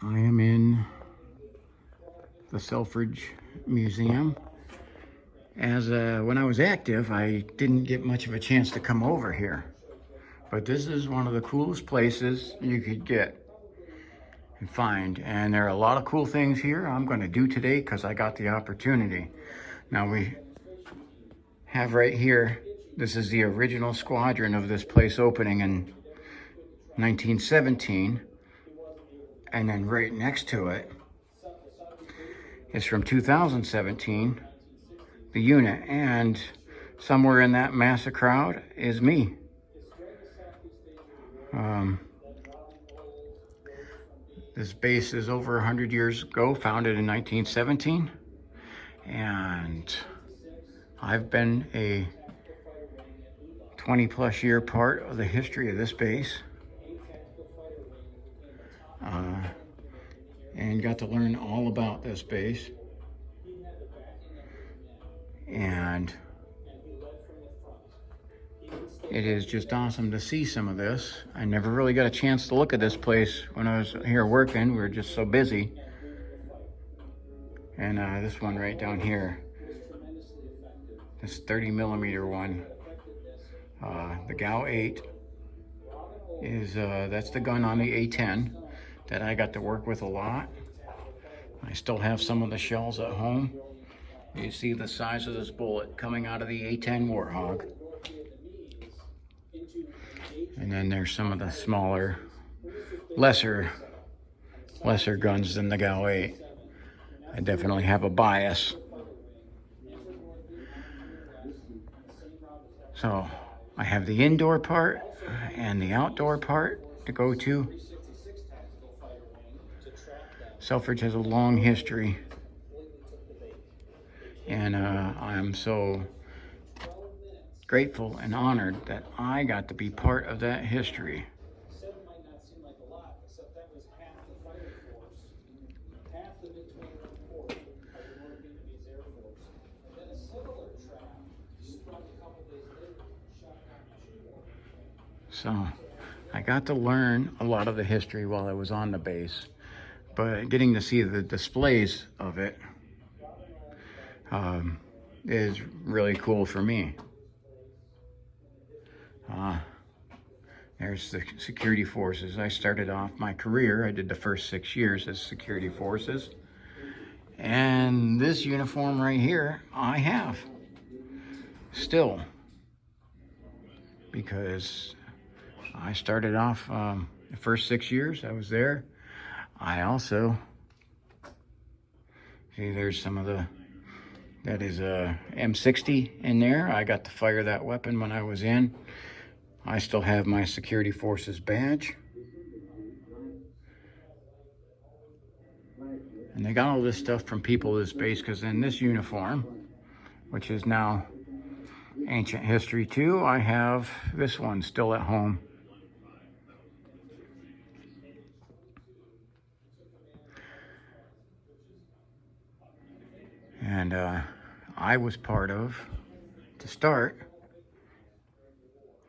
I am in the Selfridge Museum. When I was active, I didn't get much of a chance to come over here. But this is one of the coolest places you could get and find. And there are a lot of cool things here I'm going to do today because I got the opportunity. Now we have right here, this is the original squadron of this place opening in 1917. And then right next to it is from 2017, the unit. And somewhere in that massive crowd is me. This base is over 100 years ago, founded in 1917. And I've been a 20+ year part of the history of this base. And got to learn all about this base. And it is just awesome to see some of this. I never really got a chance to look at this place when I was here working. We were just so busy. And this one right down here, this 30mm one, the GAU 8 is, that's the gun on the A10 that I got to work with a lot. I still have some of the shells at home. You see the size of this bullet coming out of the A10 Warthog. And then there's some of the smaller, lesser guns than the GAU 8. I definitely have a bias. So I have the indoor part and the outdoor part to go to. Selfridge has a long history. And I'm so grateful and honored that I got to be part of that history. So I got to learn a lot of the history while I was on the base, but getting to see the displays of it is really cool for me. There's the security forces. I started off my career, I did the first 6 years as security forces. And this uniform right here, I have still, because I started off the first 6 years I was there. I also, see there's some of the, that is a M60 in there. I got to fire that weapon when I was in. I still have my security forces badge. And they got all this stuff from people of this base, because in this uniform, which is now ancient history too, I have this one still at home. And I was part of, to start,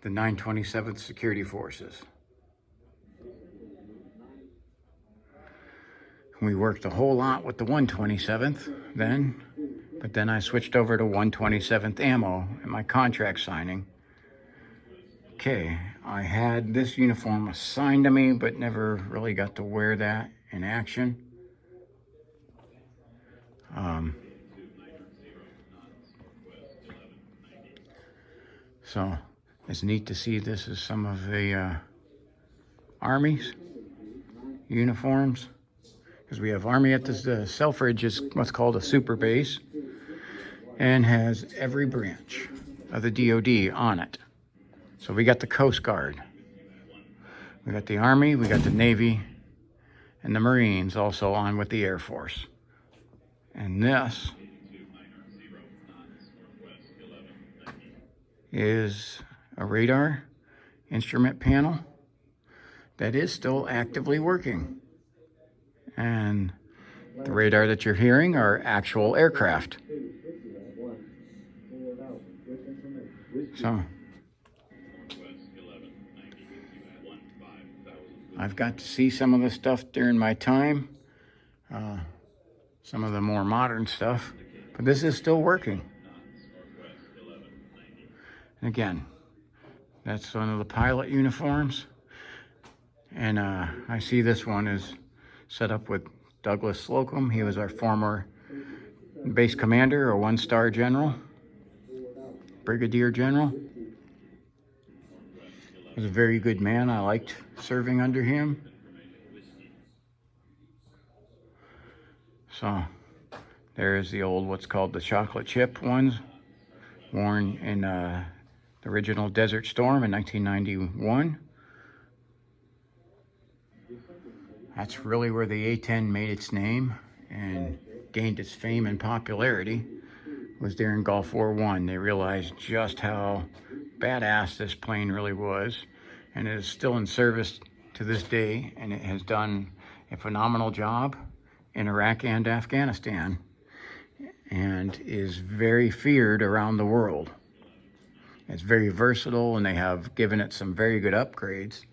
the 927th Security Forces. We worked a whole lot with the 127th then, but then I switched over to 127th ammo in my contract signing. Okay, I had this uniform assigned to me, but never really got to wear that in action. So it's neat to see this is some of the Army's uniforms, because we have Army at this Selfridge is what's called a super base, and has every branch of the DoD on it. So we got the Coast Guard, we got the Army, we got the Navy, and the Marines also on with the Air Force. And this is a radar instrument panel that is still actively working. And the radar that you're hearing are actual aircraft. So I've got to see some of the stuff during my time, some of the more modern stuff, but this is still working. And again, that's one of the pilot uniforms. And I see this one is set up with Douglas Slocum. He was our former base commander, a one-star general, brigadier general. He was a very good man. I liked serving under him. So there's the old, what's called the chocolate chip ones, worn in the original Desert Storm in 1991. That's really where the A-10 made its name and gained its fame and popularity, was during Gulf War I. They realized just how badass this plane really was, and it is still in service to this day, and it has done a phenomenal job in Iraq and Afghanistan, and is very feared around the world. It's very versatile, and they have given it some very good upgrades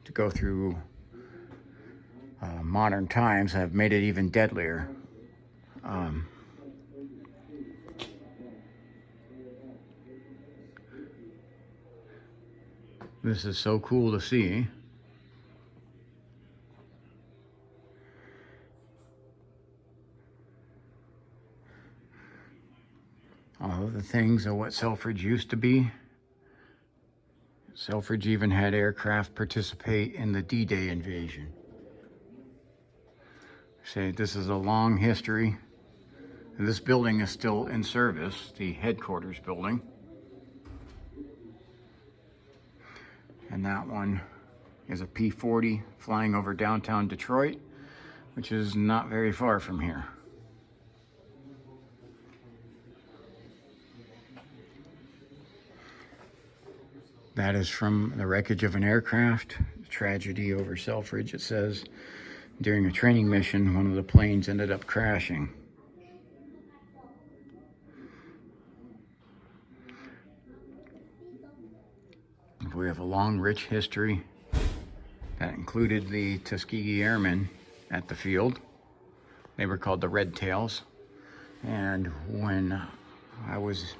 to go through modern times, have made it even deadlier. This is so cool to see. All of the things of what Selfridge used to be. Selfridge even had aircraft participate in the D-Day invasion. Say, this is a long history. This building is still in service, the headquarters building. And that one is a P-40 flying over downtown Detroit, which is not very far from here. That is from the wreckage of an aircraft, tragedy over Selfridge. It says, during a training mission, one of the planes ended up crashing. We have a long, rich history that included the Tuskegee Airmen at the field. They were called the Red Tails. And when I was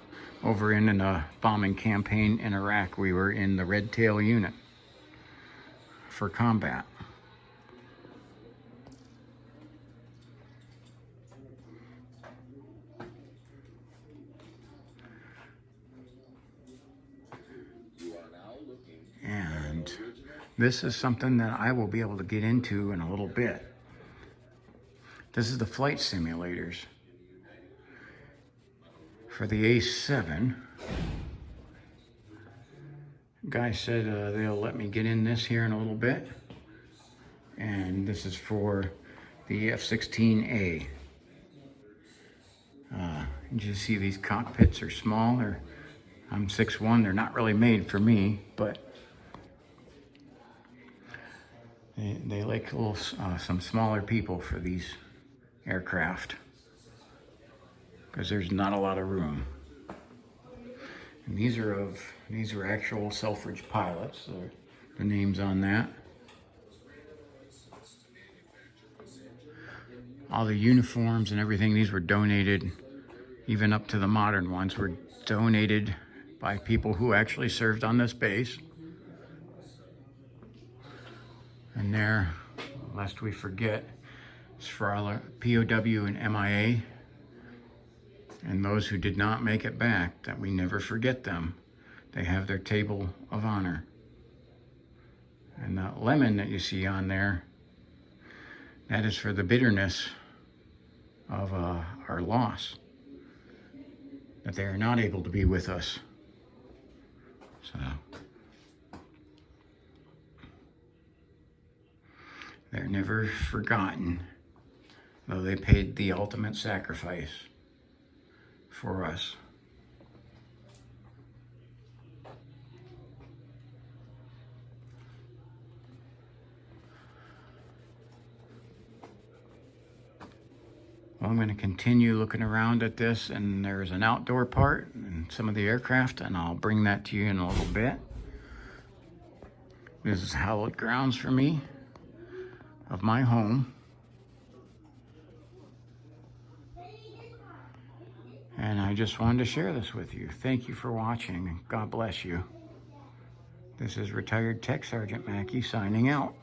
over in a bombing campaign in Iraq, we were in the Red Tail unit for combat. And this is something that I will be able to get into in a little bit. This is the flight simulators for the A7. Guy said they'll let me get in this here in a little bit. And this is for the F-16A. You just see these cockpits are small. I'm 6'1", they're not really made for me, but they like a little, some smaller people for these aircraft, because there's not a lot of room. And these are actual Selfridge pilots, the names on that. All the uniforms and everything, these were donated, even up to the modern ones, were donated by people who actually served on this base. And there, lest we forget, it's for all POW and MIA, and those who did not make it back, that we never forget them. They have their table of honor. And that lemon that you see on there, that is for the bitterness of our loss, that they are not able to be with us. So they're never forgotten, though they paid the ultimate sacrifice for us. Well, I'm going to continue looking around at this, and there's an outdoor part and some of the aircraft, and I'll bring that to you in a little bit. This is hallowed grounds for me of my home. And I just wanted to share this with you. Thank you for watching. God bless you. This is retired Tech Sergeant Mackey signing out.